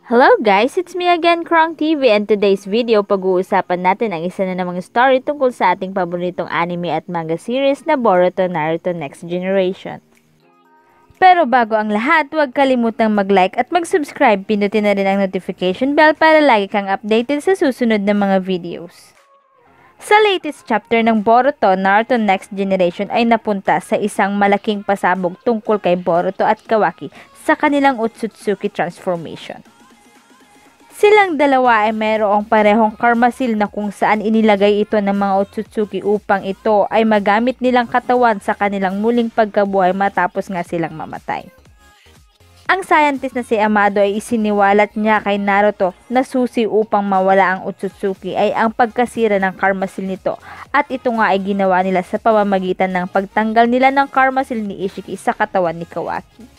Hello guys, it's me again, Krong TV, and today's video pag-uusapan natin ang isa na namang story tungkol sa ating paboritong anime at manga series na Boruto Naruto Next Generation. Pero bago ang lahat, huwag kalimutang mag-like at mag-subscribe, pindutin na rin ang notification bell para lagi kang updated sa susunod na mga videos. Sa latest chapter ng Boruto Naruto Next Generation ay napunta sa isang malaking pasabog tungkol kay Boruto at Kawaki sa kanilang Otsutsuki transformation. Silang dalawa ay mayroong parehong karma seal na kung saan inilagay ito ng mga Otsutsuki upang ito ay magamit nilang katawan sa kanilang muling pagkabuhay matapos nga silang mamatay. Ang scientist na si Amado ay isiniwalat niya kay Naruto na susi upang mawala ang Otsutsuki ay ang pagkasira ng karma seal nito, at ito nga ay ginawa nila sa pamamagitan ng pagtanggal nila ng karma seal ni Ishiki sa katawan ni Kawaki.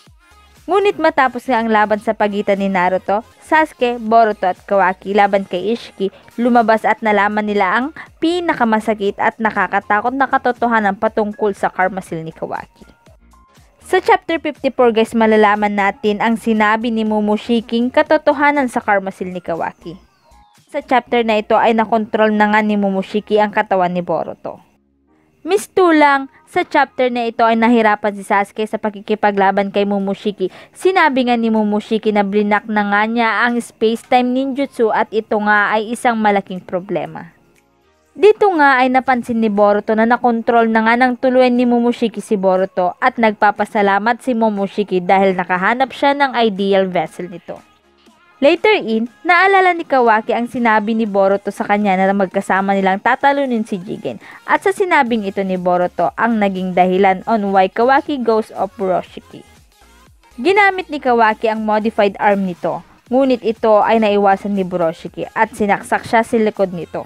Ngunit matapos nga ang laban sa pagitan ni Naruto, Sasuke, Boruto at Kawaki laban kay Ishiki, lumabas at nalaman nila ang pinakamasakit at nakakatakot na katotohanan patungkol sa karma seal ni Kawaki. Sa chapter 54 guys, malalaman natin ang sinabi ni Momoshiking katotohanan sa karma seal ni Kawaki. Sa chapter na ito ay nakontrol na nga ni Momoshiki ang katawan ni Boruto. Mistulang, sa chapter na ito ay nahirapan si Sasuke sa pakikipaglaban kay Momoshiki. Sinabi nga ni Momoshiki na blinak na nga niya ang space-time ninjutsu at ito nga ay isang malaking problema. Dito nga ay napansin ni Boruto na nakontrol na nga ng tuluyan ni Momoshiki si Boruto at nagpapasalamat si Momoshiki dahil nakahanap siya ng ideal vessel nito. Later in, naalala ni Kawaki ang sinabi ni Boruto sa kanya na magkasama nilang tatalunin si Jigen, at sa sinabing ito ni Boruto ang naging dahilan on why Kawaki goes off Furoshiki. Ginamit ni Kawaki ang modified arm nito, ngunit ito ay naiwasan ni Furoshiki at sinaksak siya sa likod nito.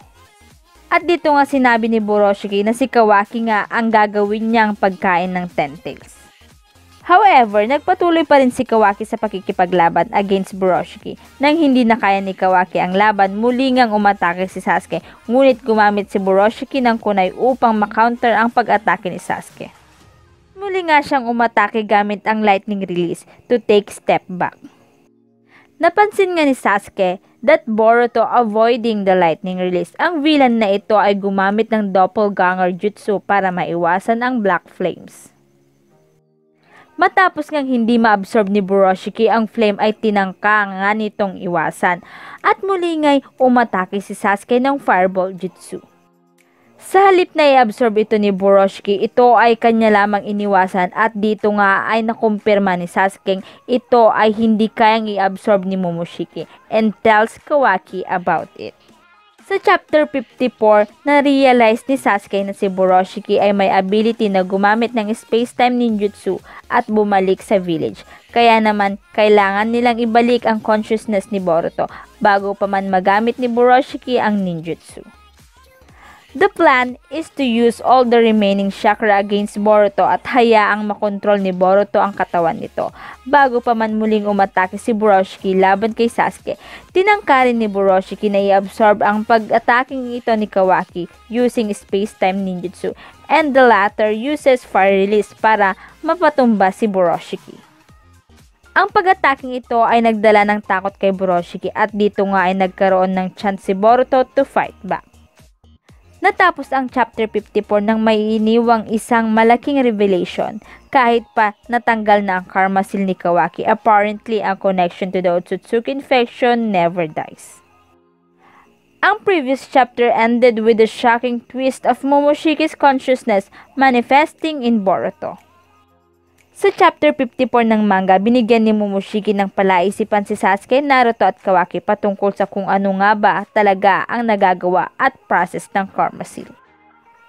At dito nga sinabi ni Furoshiki na si Kawaki nga ang gagawin niyang pagkain ng Ten Tails. However, nagpatuloy pa rin si Kawaki sa pakikipaglaban against Furoshiki. Nang hindi na kaya ni Kawaki ang laban, muli ngang umatake si Sasuke, ngunit gumamit si Furoshiki ng kunai upang makounter ang pag-atake ni Sasuke. Muli nga siyang umatake gamit ang lightning release to take step back. Napansin nga ni Sasuke that Boruto avoiding the lightning release. Ang villain na ito ay gumamit ng doppelganger jutsu para maiwasan ang black flames. Matapos ngang hindi ma-absorb ni Furoshiki ang flame ay tinangka nga nitong iwasan at muli nga'y umatake si Sasuke ng fireball jutsu. Sa halip na i-absorb ito ni Furoshiki, ito ay kanya lamang iniwasan at dito nga ay nakumpirma ni Sasuke ito ay hindi kayang i-absorb ni Momoshiki and tells Kawaki about it. Sa chapter 54, na-realize ni Sasuke na si Furoshiki ay may ability na gumamit ng space-time ninjutsu at bumalik sa village. Kaya naman, kailangan nilang ibalik ang consciousness ni Boruto bago pa man magamit ni Furoshiki ang ninjutsu. The plan is to use all the remaining chakra against Boruto at hayaang makontrol ni Boruto ang katawan nito. Bago pa man muling umatake si Furoshiki laban kay Sasuke, tinangka rin ni Furoshiki na i-absorb ang pag-ataking ito ni Kawaki using space-time ninjutsu, and the latter uses fire release para mapatumba si Furoshiki. Ang pag-ataking ito ay nagdala ng takot kay Furoshiki at dito nga ay nagkaroon ng chance si Boruto to fight back. Natapos ang chapter 54 nang may iniwang isang malaking revelation. Kahit pa natanggal na ang karma seal ni Kawaki, apparently ang connection to the Otsutsuki infection never dies. Ang previous chapter ended with the shocking twist of Momoshiki's consciousness manifesting in Boruto. Sa chapter 54 ng manga, binigyan ni Momoshiki ng palaisipan si Sasuke, Naruto at Kawaki patungkol sa kung ano nga ba talaga ang nagagawa at process ng karma seal.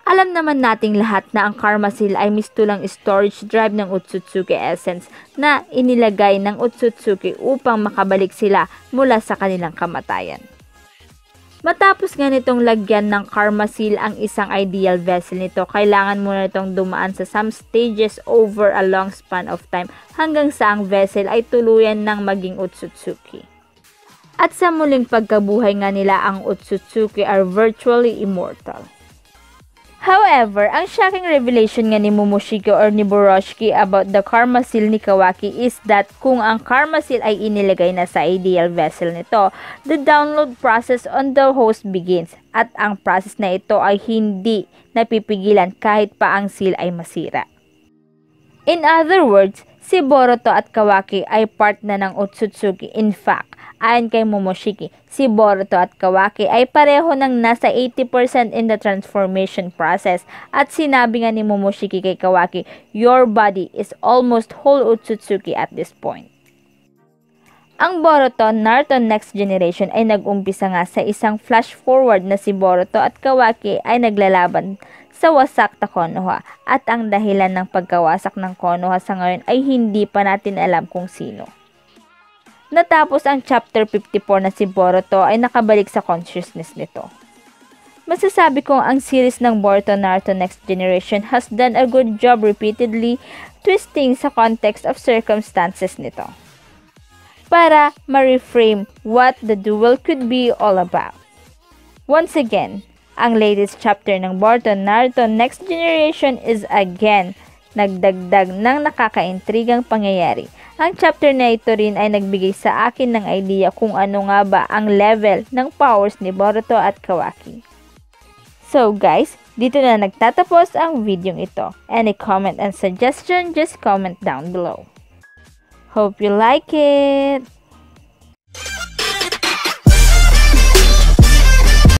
Alam naman nating lahat na ang karma seal ay mistulang storage drive ng Otsutsuki essence na inilagay ng Otsutsuki upang makabalik sila mula sa kanilang kamatayan. Matapos nga nitong lagyan ng karma seal ang isang ideal vessel nito, kailangan muna nitong dumaan sa some stages over a long span of time hanggang sa ang vessel ay tuluyan ng maging Otsutsuki. At sa muling pagkabuhay nga nila, ang Otsutsuki are virtually immortal. However, ang shocking revelation nga ni Momoshiki or ni Boroshiki about the karma seal ni Kawaki is that kung ang karma seal ay inilagay na sa ideal vessel nito, the download process on the host begins at ang process na ito ay hindi napipigilan kahit pa ang seal ay masira. In other words, si Boruto at Kawaki ay part na ng Otsutsuki. In fact, ayon kay Momoshiki, si Boruto at Kawaki ay pareho ng nasa 80% in the transformation process at sinabi nga ni Momoshiki kay Kawaki, your body is almost whole Otsutsuki at this point. Ang Boruto Naruto Next Generation ay nag-umpisa nga sa isang flash forward na si Boruto at Kawaki ay naglalaban sa wasak na Konoha at ang dahilan ng pagkawasak ng Konoha sa ngayon ay hindi pa natin alam kung sino. Natapos ang chapter 54 na si Boruto ay nakabalik sa consciousness nito. Masasabi kong ang series ng Boruto Naruto Next Generation has done a good job repeatedly twisting sa context of circumstances nito para ma-reframe what the duel could be all about. Once again, ang latest chapter ng Boruto Naruto Next Generation is again nagdagdag ng nakakaintrigang pangyayari. Ang chapter na ito rin ay nagbigay sa akin ng idea kung ano nga ba ang level ng powers ni Boruto at Kawaki. So guys, dito na nagtatapos ang video ito. Any comment and suggestion, just comment down below. Hope you like it!